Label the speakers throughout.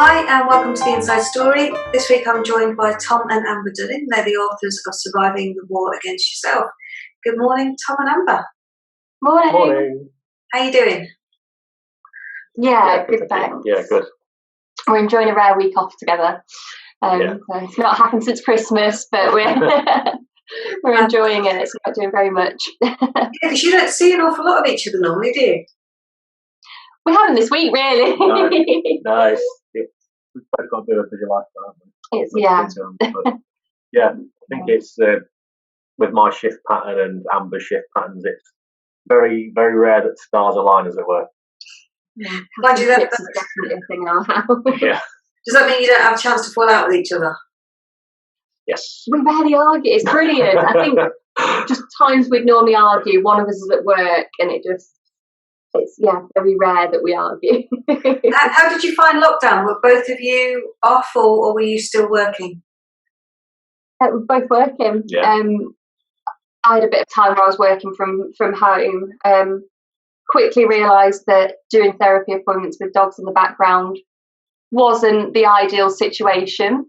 Speaker 1: Hi and welcome to The Inside Story. This week I'm joined by Tom and Amber Dunning. They're the authors of Surviving the War Against Yourself. Good morning, Tom and Amber.
Speaker 2: Morning.
Speaker 3: Morning.
Speaker 1: How you doing?
Speaker 2: Yeah, good thanks.
Speaker 3: Yeah, good.
Speaker 2: We're enjoying a rare week off together. So it's not happened since Christmas, but we're enjoying it. It's not doing very much.
Speaker 1: Yeah, because you don't see an awful lot of each other normally, do you?
Speaker 2: We haven't this week, really.
Speaker 3: No, we've both got a bit of a busy life, haven't we? But, I think it's with my shift pattern and Amber's shift patterns, it's very, very rare that stars align, as it were.
Speaker 2: Yeah,
Speaker 1: Mind you,
Speaker 2: that's definitely a thing in our house.
Speaker 3: Yeah.
Speaker 1: Does that mean you don't have a chance to fall out with each other?
Speaker 3: Yes.
Speaker 2: We rarely argue. It's brilliant. I think just times we'd normally argue, one of us is at work, and it's very rare that we argue.
Speaker 1: How did you find lockdown? Were both of you off, or were you still working?
Speaker 2: We're both working.
Speaker 3: Yeah.
Speaker 2: I had a bit of time where I was working from home. Quickly realised that doing therapy appointments with dogs in the background wasn't the ideal situation.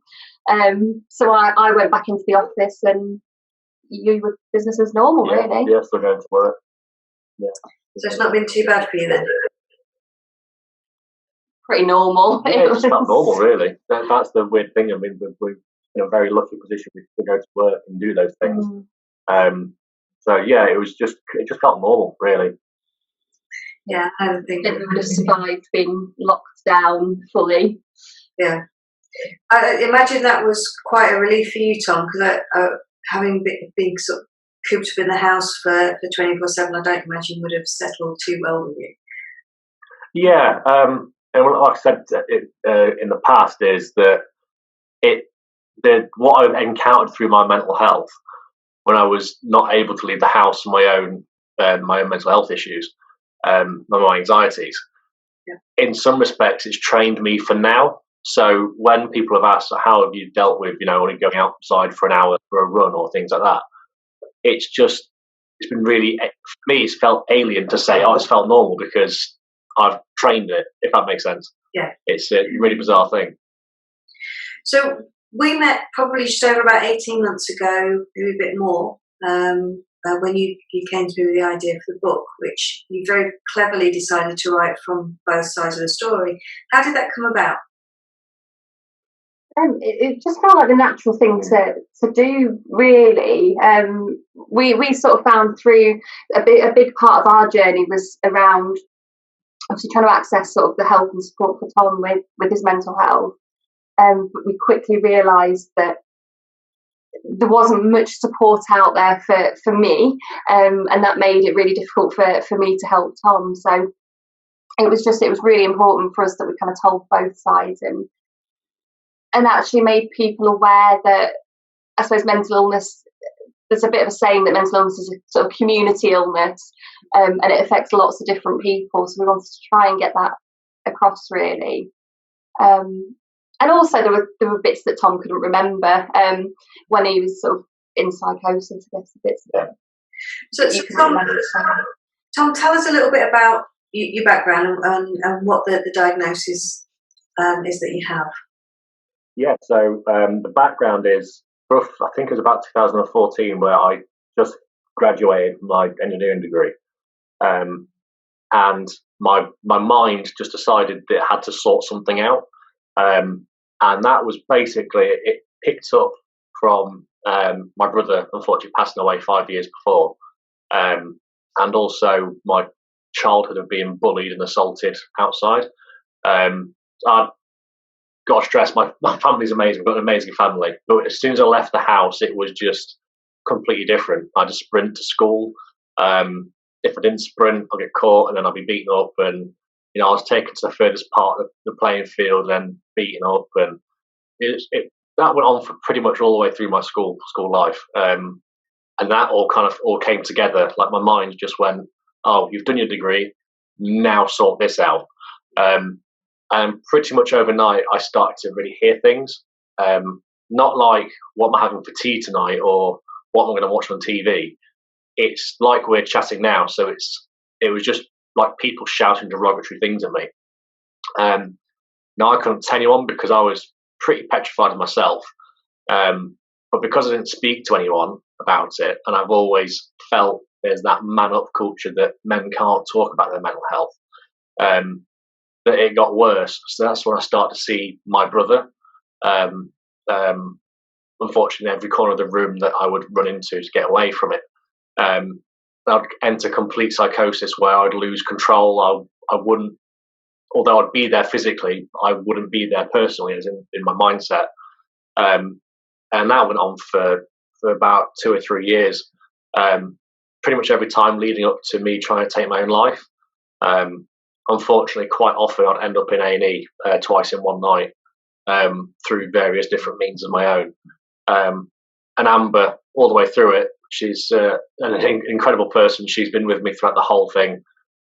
Speaker 2: So I went back into the office, and you were business as normal, really.
Speaker 3: Yeah, still going to work. Yeah.
Speaker 1: So it's not been too bad for you then?
Speaker 2: Pretty normal.
Speaker 3: Yeah, it's not normal, really. That's the weird thing. I mean, we're in a very lucky position to go to work and do those things. So yeah, it just felt normal, really.
Speaker 1: Yeah, I don't think
Speaker 2: it would have survived being locked down fully.
Speaker 1: Yeah, I imagine that was quite a relief for you, Tom, because having been sort of cooped up in the house for 24/7, I don't imagine would have settled too well with you.
Speaker 3: Yeah, and like I said in the past, is that what I've encountered through my mental health when I was not able to leave the house for my own mental health issues, my anxieties. Yeah. In some respects, it's trained me for now. So when people have asked, how have you dealt with, only going outside for an hour for a run or things like that, it's been really, for me, it's felt alien to say, it's felt normal, because I've trained it, if that makes sense.
Speaker 1: Yeah.
Speaker 3: It's a really bizarre thing.
Speaker 1: So we met probably just over about 18 months ago, maybe a bit more, when you came to me with the idea for the book, which you very cleverly decided to write from both sides of the story. How did that come about?
Speaker 2: It just felt like the natural thing to do, really. We sort of found through a big part of our journey was around obviously trying to access sort of the help and support for Tom with his mental health. But we quickly realised that there wasn't much support out there for me, and that made it really difficult for me to help Tom. So it was really important for us that we kind of told both sides and actually made people aware that, I suppose, mental illness, there's a bit of a saying that mental illness is a sort of community illness, and it affects lots of different people. So we wanted to try and get that across, really. And also there were bits that Tom couldn't remember when he was sort of in psychosis, I guess, bits of it.
Speaker 1: So Tom, tell us a little bit about your background and what the diagnosis is that you have.
Speaker 3: Yeah, so the background is rough. I think it was about 2014 where I just graduated from my engineering degree, and my mind just decided that it had to sort something out, and that was basically, it picked up from my brother unfortunately passing away 5 years before, and also my childhood of being bullied and assaulted outside. I got to stress, my family's amazing. We've got an amazing family. But as soon as I left the house, it was just completely different. I had to sprint to school. If I didn't sprint, I'd get caught and then I'd be beaten up. And, I was taken to the furthest part of the playing field and beaten up. And that went on for pretty much all the way through my school life. And that all came together. Like, my mind just went, you've done your degree, now sort this out. And pretty much overnight, I started to really hear things. Not like, what am I having for tea tonight, or what am I going to watch on TV? It's like we're chatting now. So it was just like people shouting derogatory things at me. Now, I couldn't tell anyone because I was pretty petrified of myself. But because I didn't speak to anyone about it, and I've always felt there's that man up culture that men can't talk about their mental health, that it got worse. So that's when I started to see my brother. Unfortunately, every corner of the room that I would run into to get away from it, I'd enter complete psychosis where I'd lose control. I wouldn't, although I'd be there physically, I wouldn't be there personally, as in my mindset. And that went on for about 2 or 3 years, pretty much every time leading up to me trying to take my own life. Unfortunately, quite often I'd end up in A&E twice in one night, through various different means of my own. And Amber, all the way through it, she's an incredible person. She's been with me throughout the whole thing.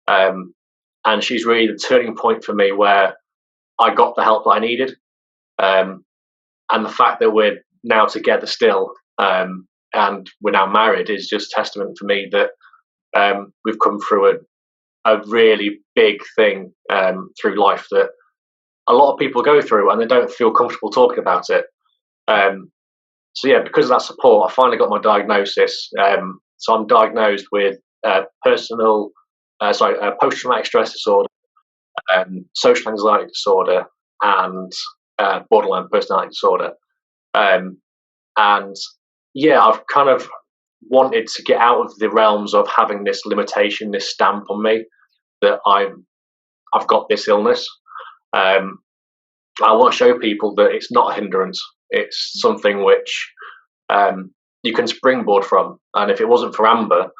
Speaker 3: And she's really the turning point for me where I got the help that I needed. And the fact that we're now together still, and we're now married, is just testament for me that we've come through a really big thing through life that a lot of people go through and they don't feel comfortable talking about it. So yeah, because of that support, I finally got my diagnosis. So I'm diagnosed with post-traumatic stress disorder, social anxiety disorder, and borderline personality disorder. And yeah, I've kind of wanted to get out of the realms of having this limitation, this stamp on me that I've got this illness. I want to show people that it's not a hindrance. It's something which you can springboard from. And if it wasn't for Amber,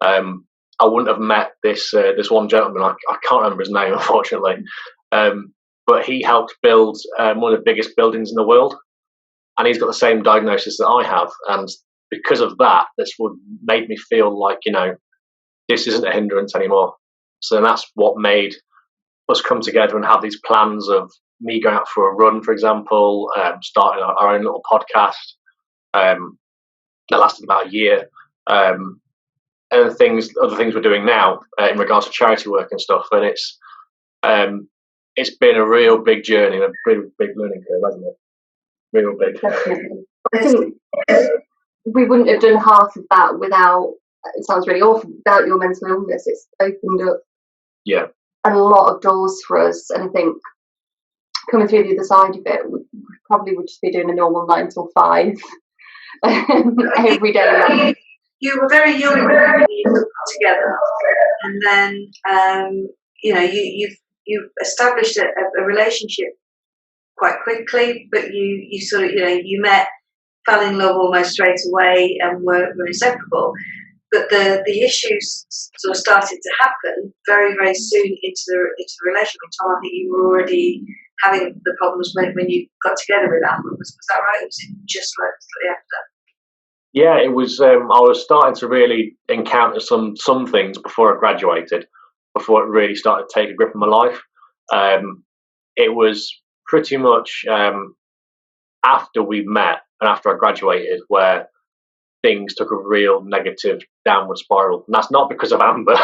Speaker 3: I wouldn't have met this one gentleman. I can't remember his name, unfortunately. But he helped build one of the biggest buildings in the world. And he's got the same diagnosis that I have. And because of that, that's what made me feel like, this isn't a hindrance anymore. So that's what made us come together and have these plans of me going out for a run, for example, starting our own little podcast that lasted about a year, and other things we're doing now in regards to charity work and stuff. And it's been a real big journey, a big learning curve, hasn't it? Real big.
Speaker 2: Definitely. I think we wouldn't have done half of that without, it sounds really awful, without your mental illness. It's opened up a lot of doors for us, and I think coming through the other side of it, we probably would just be doing a normal 9 till 5 every day.
Speaker 1: You were very young when you got together, and then you've established a relationship quite quickly, but you sort of you met, fell in love almost straight away, and were inseparable. But the issues sort of started to happen very, very soon into the relationship. Tom, I think you were already having the problems when you got together with Amber. Was that right? Or was it just slightly after?
Speaker 3: Yeah, it was. I was starting to really encounter some things before I graduated, before it really started to take a grip of my life. It was pretty much after we met and after I graduated where things took a real negative downward spiral. And that's not because of Amber.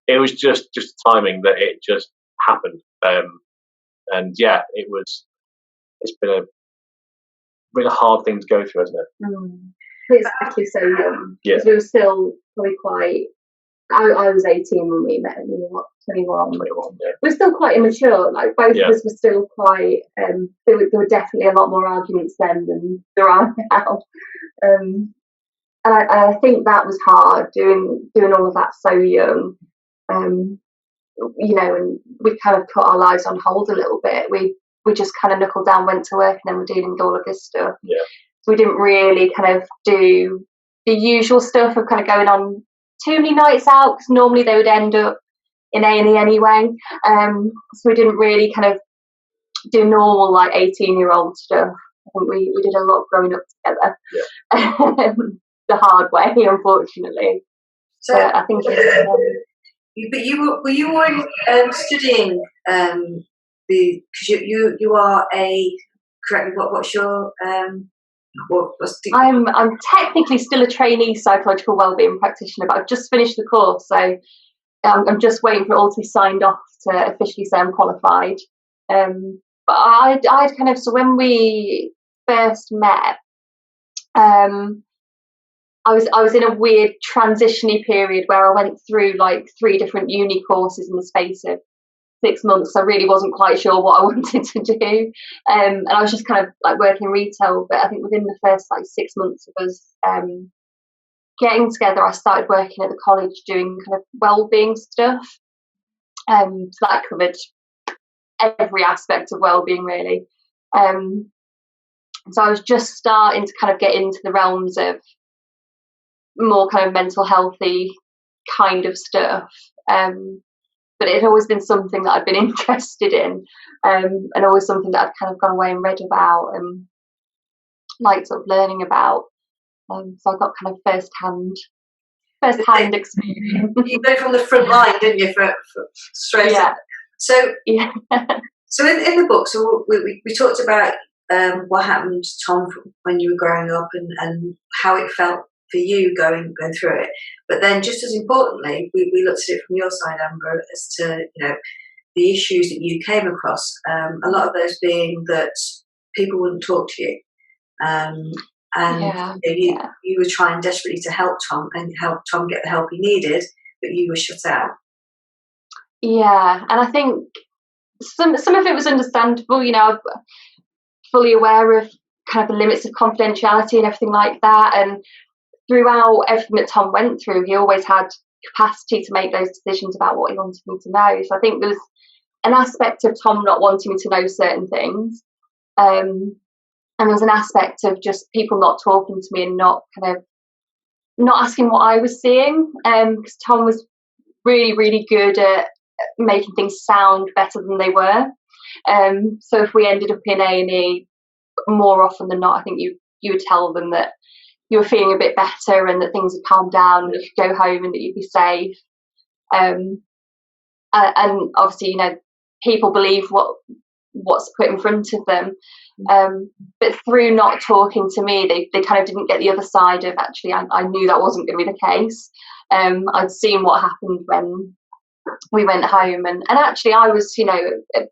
Speaker 3: It was just timing that it just happened. And yeah, it's been a really hard thing to go through, isn't it?
Speaker 2: It's actually so young. Because we were still probably quite, I was 18 when we met, and you were 21.
Speaker 3: 21, yeah.
Speaker 2: We're still quite immature. Like both of us were still quite. There were definitely a lot more arguments then than there are now, and I think that was hard doing all of that so young. And we kind of put our lives on hold a little bit. We just kind of knuckled down, went to work, and then we're dealing with all of this stuff.
Speaker 3: Yeah.
Speaker 2: So we didn't really kind of do the usual stuff of kind of going on too many nights out, because normally they would end up in A&E anyway. So we didn't really kind of do normal 18-year-old stuff. I think we did a lot of growing up together. Yeah. The hard way, unfortunately. So I think
Speaker 1: but were you already studying because you are a, correct me, what's your
Speaker 2: I'm technically still a trainee psychological wellbeing practitioner, but I've just finished the course, so I'm just waiting for it all to be signed off to officially say I'm qualified. But I'd kind of, so when we first met, I was in a weird transitionary period where I went through like 3 different uni courses in the space of 6 months. I really wasn't quite sure what I wanted to do, and I was just kind of like working in retail. But I think within the first like 6 months of us getting together, I started working at the college doing kind of well-being stuff. So that covered every aspect of well-being really. So I was just starting to kind of get into the realms of more kind of mental healthy kind of stuff. But it had always been something that I'd been interested in, and always something that I'd kind of gone away and read about and like sort of learning about. So I got kind of first hand experience.
Speaker 1: You go from the front line, didn't you, for straight up? So
Speaker 2: yeah.
Speaker 1: So in the book, so we talked about what happened to Tom when you were growing up and how it felt for you going through it. But then, just as importantly, we looked at it from your side, Amber, as to the issues that you came across. A lot of those being that people wouldn't talk to you, and you were trying desperately to help Tom and help Tom get the help he needed, but you were shut out.
Speaker 2: Yeah, and I think some of it was understandable. I'm fully aware of kind of the limits of confidentiality and everything like that, and throughout everything that Tom went through, he always had capacity to make those decisions about what he wanted me to know. So I think there was an aspect of Tom not wanting me to know certain things, and there was an aspect of just people not talking to me and not asking what I was seeing, because Tom was really, really good at making things sound better than they were. So if we ended up in A&E, more often than not, I think you would tell them that you were feeling a bit better and that things had calmed down and you could go home and that you'd be safe. And obviously, people believe what's put in front of them. But through not talking to me, they kind of didn't get the other side of, actually, I knew that wasn't going to be the case. I'd seen what happened when we went home, and actually I was, at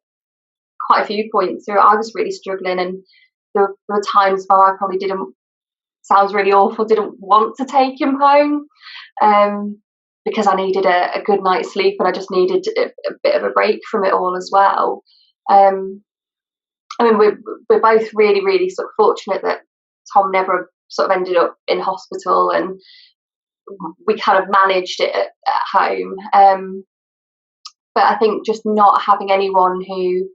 Speaker 2: quite a few points through, I was really struggling, and there were times where I probably sounds really awful, didn't want to take him home, because I needed a good night's sleep and I just needed a bit of a break from it all as well. I mean, we're both really, really sort of fortunate that Tom never sort of ended up in hospital, and we kind of managed it at home. But I think just not having anyone who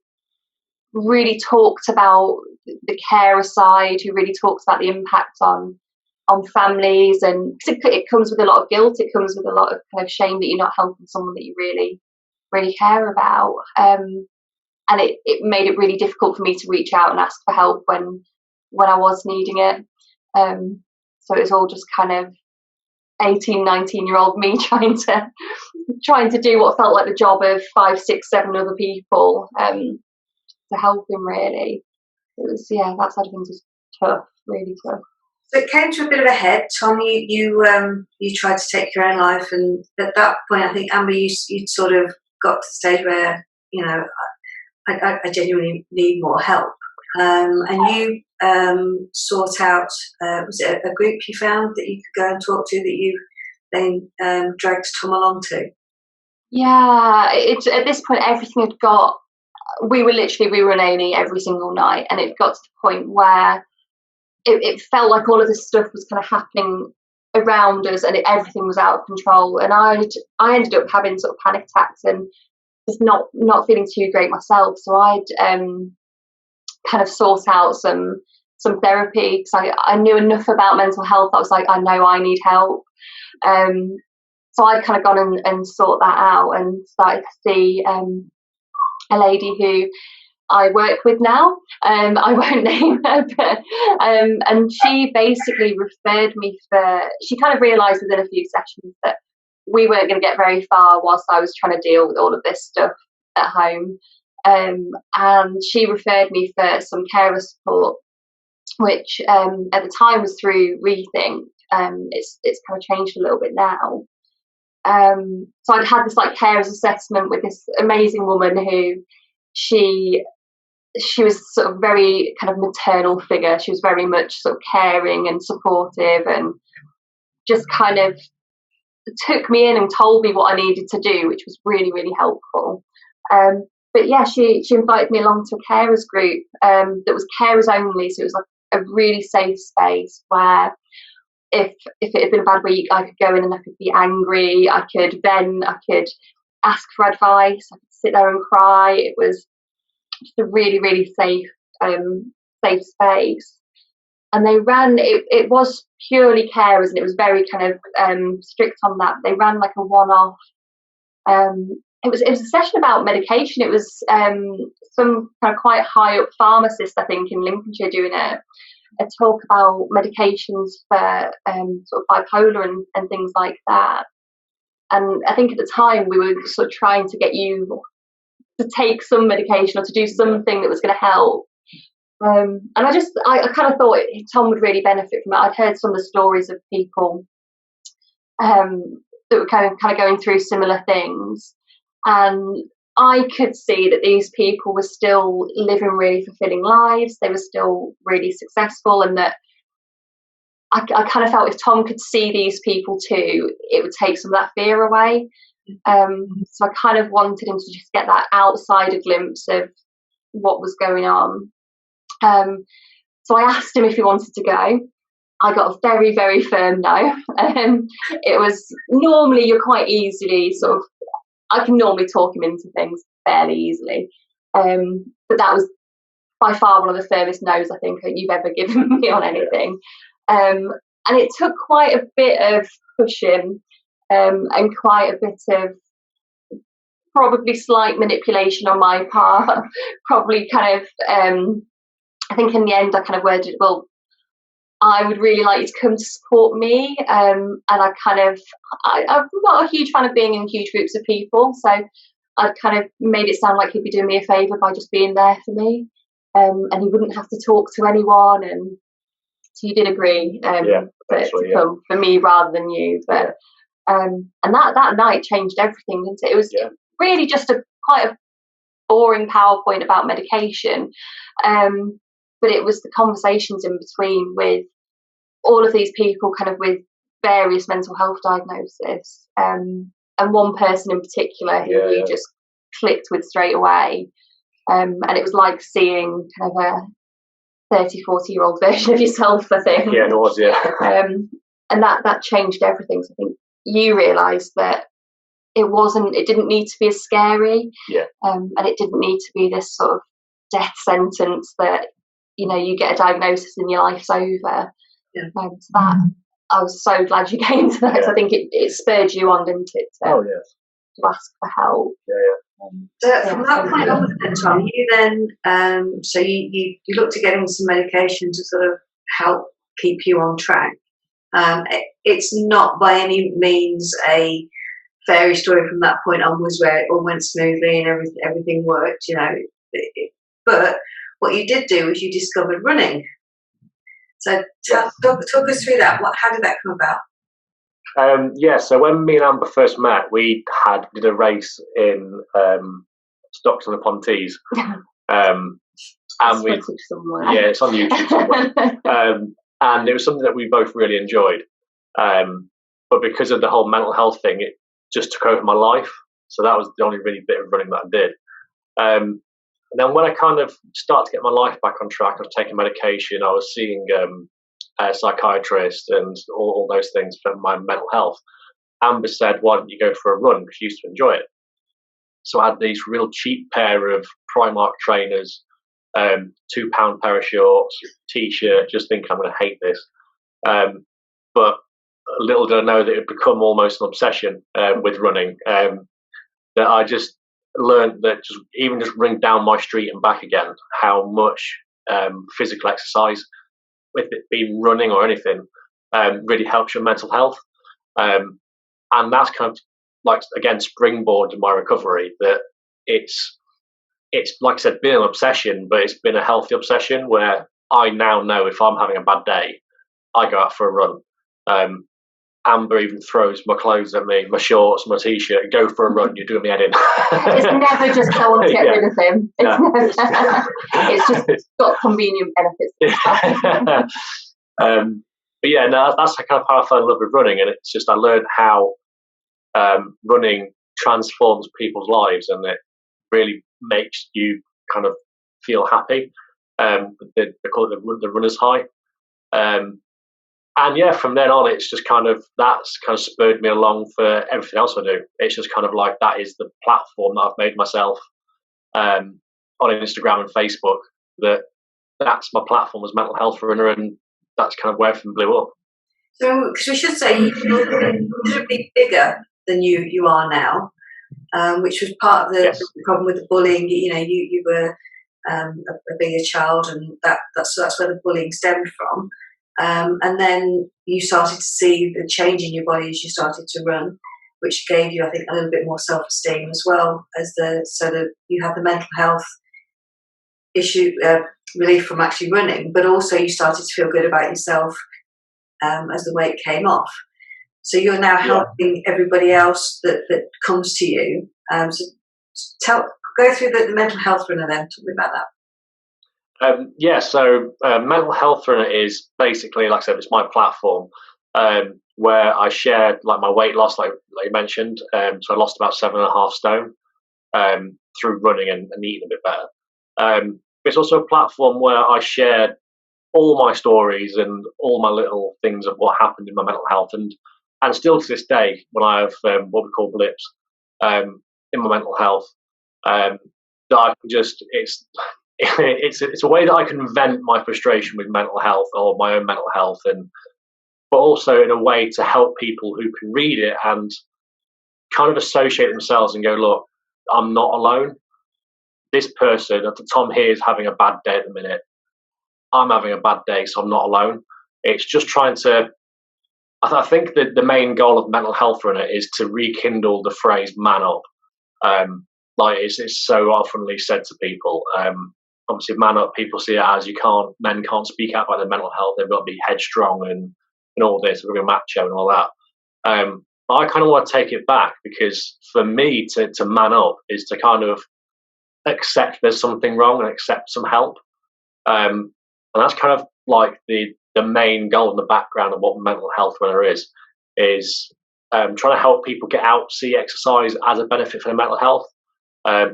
Speaker 2: really talked about the carer side, who really talks about the impact on families, and it comes with a lot of guilt, it comes with a lot of kind of shame that you're not helping someone that you really, really care about. And it made it really difficult for me to reach out and ask for help when I was needing it. So it was all just kind of 18, 19-year-old me trying to do what felt like the job of 5, 6, 7 other people, to help him, really. It was, that side of things was tough, really tough.
Speaker 1: So it came to a bit of a head. Tom, you tried to take your own life, and at that point, I think, Amber, you'd sort of got to the stage where, I genuinely need more help. And you sought out, was it a group you found that you could go and talk to, that you then dragged Tom along to?
Speaker 2: Yeah, at this point, everything had got, we were in A&E every single night, and it got to the point where it felt like all of this stuff was kind of happening around us, and everything was out of control. And I ended up having sort of panic attacks and just not feeling too great myself. So I'd kind of sought out some therapy, because I knew enough about mental health. I was like, I know I need help. So I'd kind of gone and sought that out, and started to see a lady who I work with now. I won't name her, but and she basically referred me she kind of realised within a few sessions that we weren't going to get very far whilst I was trying to deal with all of this stuff at home. And she referred me for some carer support, which at the time was through Rethink. It's kind of changed a little bit now. So I'd had this like carers assessment with this amazing woman who she was sort of very kind of maternal figure. She was very much sort of caring and supportive, and just kind of took me in and told me what I needed to do, which was really, really helpful. But yeah, she invited me along to a carers group that was carers only, so it was like a really safe space where if it had been a bad week, I could go in and I could be angry, I could vent, I could ask for advice, I could sit there and cry. It was just a really, really safe space. And they ran, it was purely carers, and it was very kind of strict on that. They ran like a one-off. It was a session about medication. It was some kind of quite high up pharmacist, I think, in Lincolnshire doing a talk about medications for sort of bipolar and things like that. And I think at the time we were sort of trying to get you to take some medication or to do something that was going to help. And I kind of thought Tom would really benefit from it. I'd heard some of the stories of people that were kind of going through similar things, and I could see that these people were still living really fulfilling lives. They were still really successful, and that I kind of felt if Tom could see these people too, it would take some of that fear away. So I kind of wanted him to just get that outsider glimpse of what was going on. So I asked him if he wanted to go. I got a very, very firm no. It was normally you're quite easily sort of, I can normally talk him into things fairly easily. But that was by far one of the firmest no's I think you've ever given me on anything. And it took quite a bit of pushing and quite a bit of probably slight manipulation on my part. Probably kind of, I think in the end I kind of worded, well, I would really like you to come to support me. And I kind of, I'm not a huge fan of being in huge groups of people. So I kind of made it sound like he'd be doing me a favour by just being there for me. And he wouldn't have to talk to anyone. And so you did agree to come for me rather than you. But and that night changed everything, didn't it? It was really just quite a boring PowerPoint about medication. But it was the conversations in between with all of these people kind of with various mental health diagnoses, and one person in particular who you just clicked with straight away. And it was like seeing kind of a 30, 40-year-old version of yourself, I think.
Speaker 3: Yeah, it was, yeah.
Speaker 2: And that changed everything. So I think you realised that it didn't need to be as scary.
Speaker 3: Yeah.
Speaker 2: And it didn't need to be this sort of death sentence that, you get a diagnosis and your life's over.
Speaker 1: Yeah.
Speaker 2: So that, I was so glad you came to that, because I think it spurred you on, didn't it, to ask for help.
Speaker 1: From that point onwards then, Tom, you then, so you looked at getting some medication to sort of help keep you on track. It's not by any means a fairy story from that point onwards where it all went smoothly and everything worked, but what you did do was you discovered running. So talk us through that. How did that come about?
Speaker 3: So when me and Amber first met, we did a race in Stockton-upon-Tees. And it's on YouTube somewhere. And it was something that we both really enjoyed. But because of the whole mental health thing, it just took over my life. So that was the only really bit of running that I did. And then when I kind of started to get my life back on track, I was taking medication, I was seeing a psychiatrist and all those things for my mental health. Amber said, why don't you go for a run, because she used to enjoy it. So I had these real cheap pair of Primark trainers, £2 pair of shorts, t-shirt, just thinking I'm going to hate this. But little did I know that it had become almost an obsession with running, that I just learned that even just running down my street and back again, how much physical exercise, with it being running or anything, really helps your mental health. And that's kind of like, again, springboard to my recovery, that it's like I said, been an obsession, but it's been a healthy obsession where I now know if I'm having a bad day, I go out for a run. Amber even throws my clothes at me, my shorts, my t-shirt, go for a run, you're doing me head in.
Speaker 2: It's never just I want to get rid of him. It's just got convenient benefits.
Speaker 3: But yeah, no, that's kind of how I fell in love with running, and it's just I learned how running transforms people's lives, and it really makes you kind of feel happy. They call it the runner's high. And yeah, from then on, it's just that's spurred me along for everything else I do. It's just kind of like that is the platform that I've made myself on Instagram and Facebook. That's my platform as mental health runner, and that's kind of where everything blew up.
Speaker 1: So, because we should say you should be bigger than you are now, which was part of the problem with the bullying. You were a bigger child, and that's where the bullying stemmed from. And then you started to see the change in your body as you started to run, which gave you, I think, a little bit more self-esteem as well, so that you have the mental health issue relief from actually running, but also you started to feel good about yourself as the weight came off. So you're now helping everybody else that comes to you. So go through the mental health runner then. Talk me about that.
Speaker 3: So Mental Health Runner is basically, like I said, it's my platform where I shared like my weight loss, like you mentioned. So I lost about 7.5 stone through running and eating a bit better. It's also a platform where I shared all my stories and all my little things of what happened in my mental health, and still to this day, when I have what we call blips in my mental health, that I can just it's a way that I can vent my frustration with mental health or my own mental health, but also in a way to help people who can read it and kind of associate themselves and go, look, I'm not alone. This person, Tom here, is having a bad day at the minute. I'm having a bad day, so I'm not alone. It's just trying to, I think that the main goal of Mental Health Runner is to rekindle the phrase man up. Like it's so oftenly said to people. Obviously, man up, people see it as men can't speak out about their mental health. They've got to be headstrong and all this, we're going to be macho and all that. I kind of want to take it back, because for me to man up is to kind of accept there's something wrong and accept some help. And that's kind of like the main goal in the background of what Mental Health Runner is trying to help people get out, see exercise as a benefit for their mental health,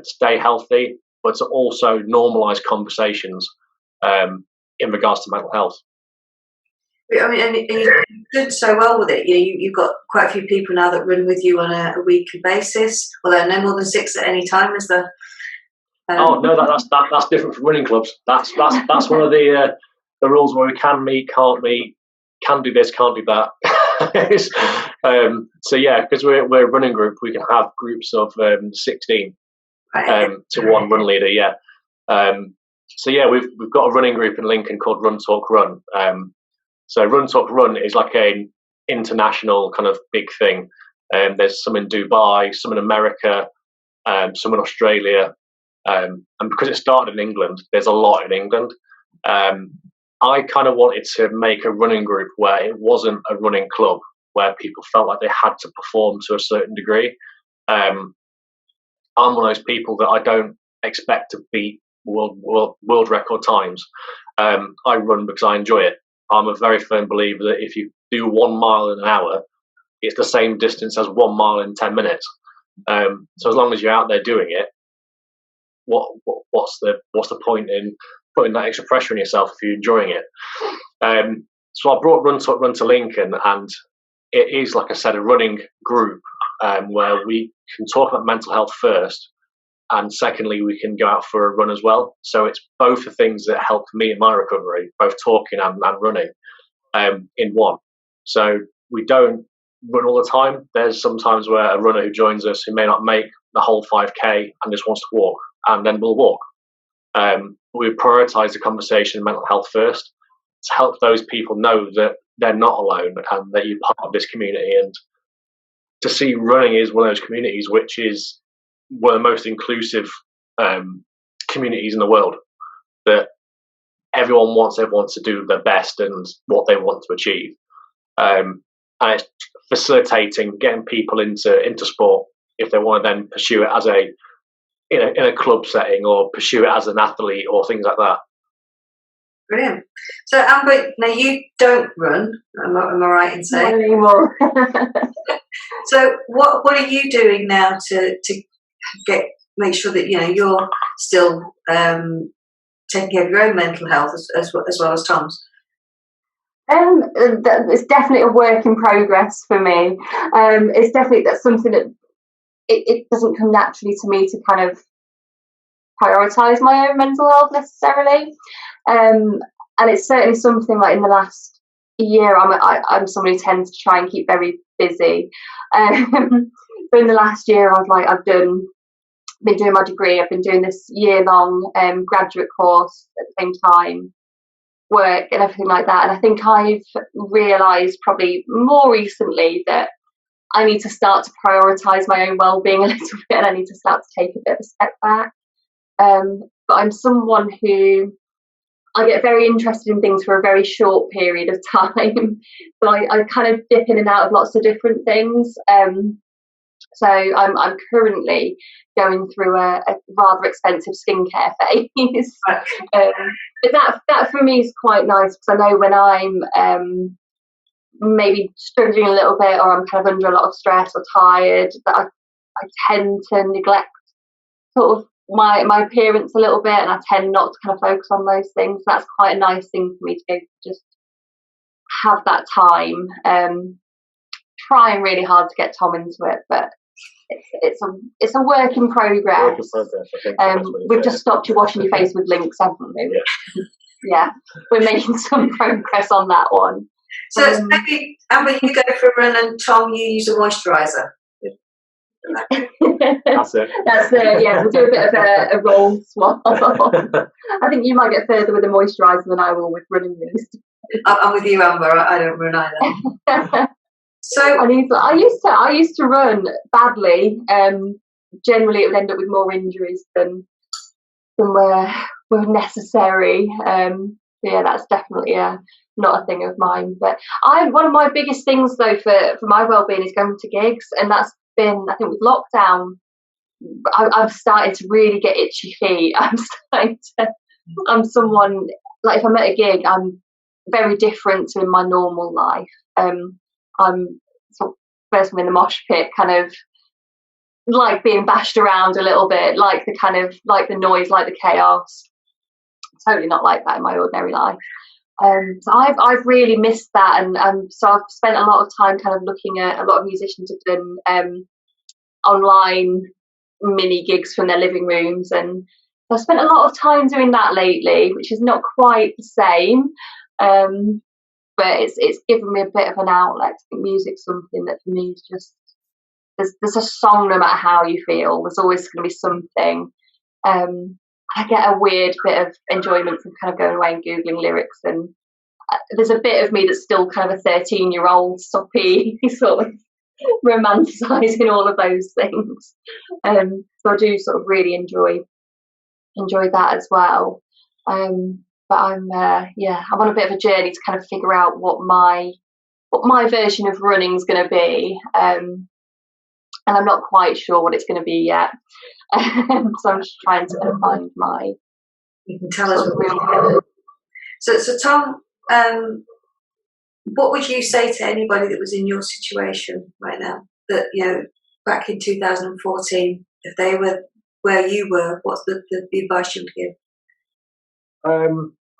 Speaker 3: stay healthy, but to also normalise conversations in regards to mental health.
Speaker 1: I mean, and you've done so well with it. You've got quite a few people now that run with you on a weekly basis. Although no more than 6 at any time, is there?
Speaker 3: Oh no, that's different from running clubs. That's one of the rules where we can meet, can't meet, can do this, can't do that. So yeah, because we're a running group, we can have groups of 16 to one run leader. Yeah. So yeah, we've got a running group in Lincoln called Run Talk Run. So Run Talk Run is like an international kind of big thing. There's some in Dubai, some in America, some in Australia. And because it started in England, there's a lot in England. I kind of wanted to make a running group where it wasn't a running club, where people felt like they had to perform to a certain degree. I'm one of those people that I don't expect to beat world record times. I run because I enjoy it. I'm a very firm believer that if you do 1 mile in an hour, it's the same distance as 1 mile in 10 minutes. So as long as you're out there doing it, what's the point in putting that extra pressure on yourself if you're enjoying it? So I brought Run to Lincoln, and it is, like I said, a running group where we can talk about mental health first, and secondly, we can go out for a run as well. So it's both the things that helped me in my recovery, both talking and running in one. So we don't run all the time. There's sometimes where a runner who joins us who may not make the whole 5K and just wants to walk, and then we'll walk. We prioritise the conversation of mental health first to help those people know that they're not alone and that you're part of this community, and to see running is one of those communities which is one of the most inclusive communities in the world, that everyone wants everyone to do their best and what they want to achieve. and it's facilitating getting people into sport if they want to then pursue it as in a club setting or pursue it as an athlete or things like that.
Speaker 1: Brilliant. So Amber, now you don't run, am I right in saying?
Speaker 2: Not anymore.
Speaker 1: So what are you doing now to make sure that you're still taking care of your own mental health as well as Tom's?
Speaker 2: It's definitely a work in progress for me. It's definitely that's something that it doesn't come naturally to me to kind of prioritise my own mental health necessarily. And it's certainly something like in the last year, I'm somebody who tends to try and keep very busy. But in the last year, I've been doing my degree. I've been doing this year-long graduate course at the same time, work and everything like that. And I think I've realised probably more recently that I need to start to prioritise my own well-being a little bit, and I need to start to take a bit of a step back. But I'm someone who I get very interested in things for a very short period of time. So I kind of dip in and out of lots of different things. So I'm currently going through a rather expensive skincare phase. But that for me is quite nice, because I know when I'm maybe struggling a little bit, or I'm kind of under a lot of stress or tired, that I tend to neglect sort of my appearance a little bit, and I tend not to kind of focus on those things. That's quite a nice thing for me to be able to just have that time. Trying really hard to get Tom into it, but it's a work in progress. We've just stopped you washing your face with Lynx, haven't we? Yeah, we're making some progress on that one.
Speaker 1: So it's maybe Amber, you go for a run, and Tom, you use a moisturiser.
Speaker 3: That's it.
Speaker 2: Yeah, we'll do a bit of a role swap. I think you might get further with a moisturiser than I will with running these.
Speaker 1: I'm with you, Amber. I don't run either. So
Speaker 2: I used to run badly. Generally, it would end up with more injuries than were necessary. Yeah, that's definitely not a thing of mine. But one of my biggest things though for my well-being is going to gigs, and that's been, I think, with lockdown. I'm starting to really get itchy feet. I'm someone, like, if I'm at a gig, I'm very different to in my normal life. I'm sort of person in the mosh pit, kind of like being bashed around a little bit, like the noise, like the chaos. Totally not like that in my ordinary life. So I've really missed that, and so I've spent a lot of time kind of looking at a lot of musicians have done online mini gigs from their living rooms, and I've spent a lot of time doing that lately, which is not quite the same. But it's given me a bit of an outlet. I think music's something that for me is just, there's a song no matter how you feel. There's always going to be something. I get a weird bit of enjoyment from kind of going away and Googling lyrics, and there's a bit of me that's still kind of a 13-year-old soppy sort of romanticising all of those things. So I do sort of really enjoy that as well. But I'm on a bit of a journey to kind of figure out what my version of running is going to be, and I'm not quite sure what it's going to be yet. So I'm just trying to kind of find my.
Speaker 1: You can tell us. So Tom, what would you say to anybody that was in your situation right now? That back in 2014, if they were where you were, what's the advice you would give?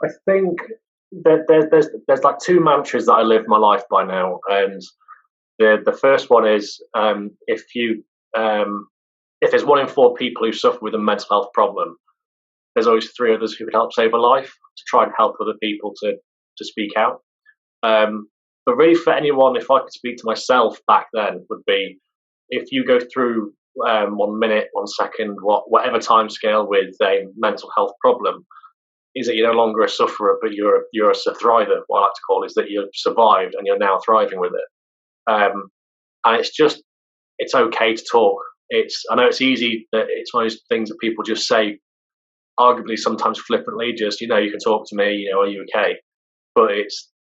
Speaker 3: I think that there's like two mantras that I live my life by now, and the first one is if there's 1 in 4 people who suffer with a mental health problem, there's always 3 others who can help save a life, to try and help other people to speak out. But really, for anyone, if I could speak to myself back then, would be, if you go through 1 minute, 1 second, whatever time scale with a mental health problem, is that you're no longer a sufferer, but you're a thriver. What I like to call is that you've survived and you're now thriving with it. And it's okay to talk. I know it's easy, that it's one of those things that people just say, arguably sometimes flippantly, just, you can talk to me, are you okay? But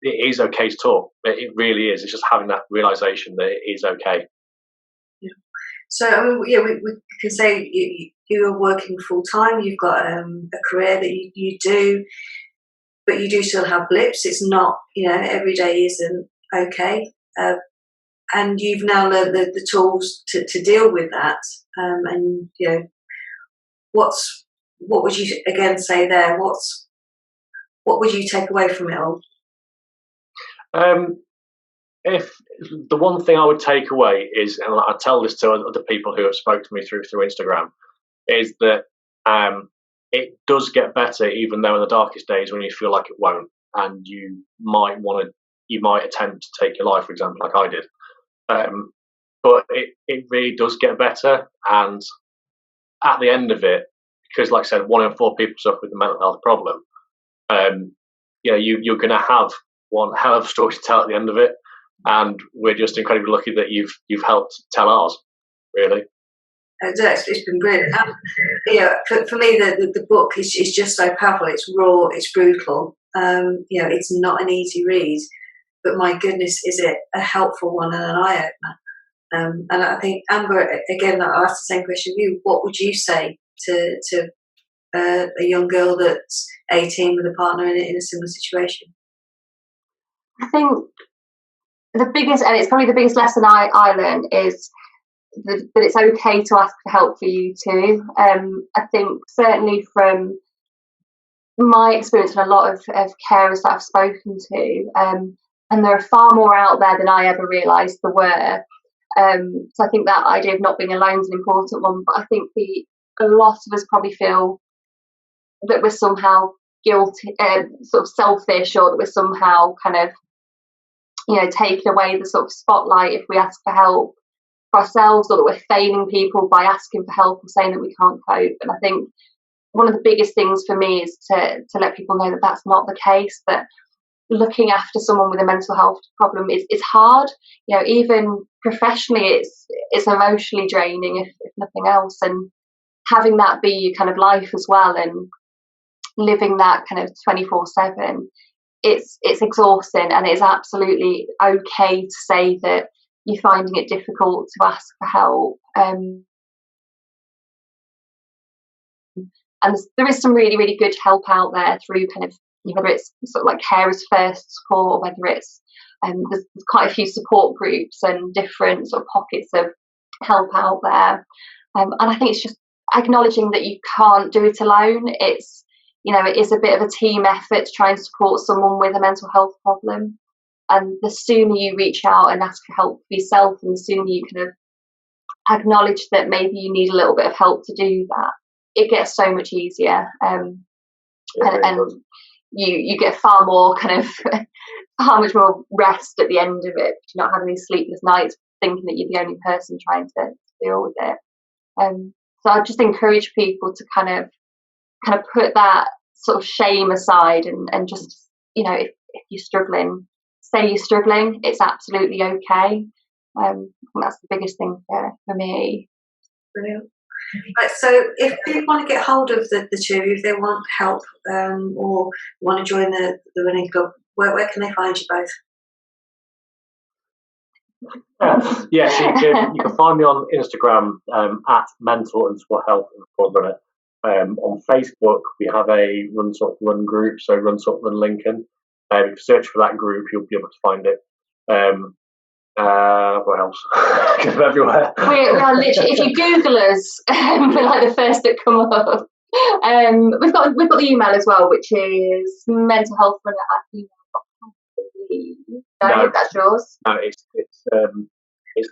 Speaker 3: it is okay to talk. It really is. It's just having that realization that it is okay.
Speaker 1: Yeah. So I mean, yeah, we can say you are working full time. You've got a career that you do, but you do still have blips. It's not, every day isn't okay. And you've now learned the tools to deal with that. And what would you again say there? What would you take away from it all?
Speaker 3: If the one thing I would take away is, and I tell this to other people who have spoke to me through Instagram, is that it does get better, even though in the darkest days when you feel like it won't, and you might attempt to take your life, for example, like I did. But it really does get better, and at the end of it, because like I said, 1 in 4 people suffer with a mental health problem. You're going to have one hell of a story to tell at the end of it, and we're just incredibly lucky that you've helped tell ours. Really,
Speaker 1: it's been brilliant. For me, the book is just so powerful. It's raw, it's brutal. It's not an easy read, but my goodness, is it a helpful one and an eye opener. And I think, Amber, again, I'll ask the same question of you. What would you say to a young girl that's 18 with a partner in a similar situation?
Speaker 2: I think the biggest, and it's probably the biggest lesson I learned, is that it's okay to ask for help for you too. I think certainly from my experience and a lot of carers that I've spoken to, and there are far more out there than I ever realised there were. So I think that idea of not being alone is an important one, but I think a lot of us probably feel that we're somehow guilty, sort of selfish, or that we're somehow kind of, taking away the sort of spotlight if we ask for help for ourselves, or that we're failing people by asking for help or saying that we can't cope. And I think one of the biggest things for me is to let people know that that's not the case, that looking after someone with a mental health problem is hard. Even professionally, it's emotionally draining, if nothing else. And having that be your kind of life as well, and living that kind of 24/7, it's exhausting, and it's absolutely okay to say that you're finding it difficult to ask for help. And there is some really, really good help out there through kind of, whether it's sort of like Carers First support, or whether it's there's quite a few support groups and different sort of pockets of help out there. And I think it's just acknowledging that you can't do it alone. It is a bit of a team effort to try and support someone with a mental health problem. And the sooner you reach out and ask for help for yourself, and the sooner you kind of acknowledge that maybe you need a little bit of help to do that, it gets so much easier. And you get far more kind of how much more rest at the end of it. You're not having these sleepless nights thinking that you're the only person trying to deal with it. So I just encourage people to kind of put that sort of shame aside, and just, if you're struggling, say you're struggling. It's absolutely okay. That's the biggest thing for me.
Speaker 1: Brilliant. Right, so if people want to get hold of the two of you, if they want help, or want to join the running club, where can they find you both?
Speaker 3: Yes, you can find me on Instagram at mental_health_runner. On Facebook, we have a Run Talk Run group, so Run Talk Run Lincoln. If you search for that group, you'll be able to find it. What else? Because we're everywhere. We
Speaker 2: are literally, if you Google us, we're like the first that come up. We've got the email as well, which is mentalhealthrunner@gmail.com. No, that's yours.
Speaker 3: No, it's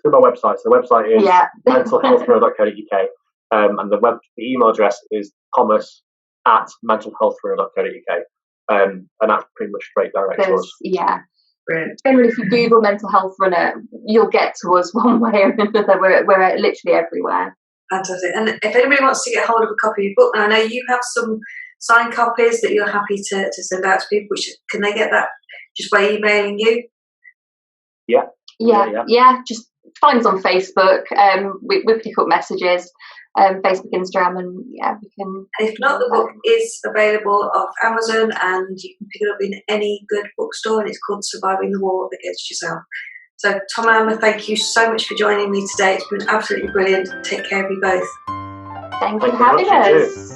Speaker 3: through my website. So the website is mentalhealthrunner.co.uk, and the email address is thomas@mentalhealthrunner.co.uk, and that's pretty much straight direct to us.
Speaker 2: Yeah. Brilliant. Generally, if you Google mental health runner, you'll get to us one way or another. We're literally everywhere.
Speaker 1: Fantastic. And if anybody wants to get hold of a copy of your book, now I know you have some signed copies that you're happy to send out to people. Can they get that just by emailing you?
Speaker 3: Yeah.
Speaker 2: Just find us on Facebook. We pick up messages, Facebook, Instagram, and yeah, we can.
Speaker 1: If not, the book is available off Amazon, and you can pick it up in any good bookstore, and it's called Surviving the War Against Yourself. So, Tom and Emma, thank you so much for joining me today. It's been absolutely brilliant. Take care of you both.
Speaker 2: Thank you for having us.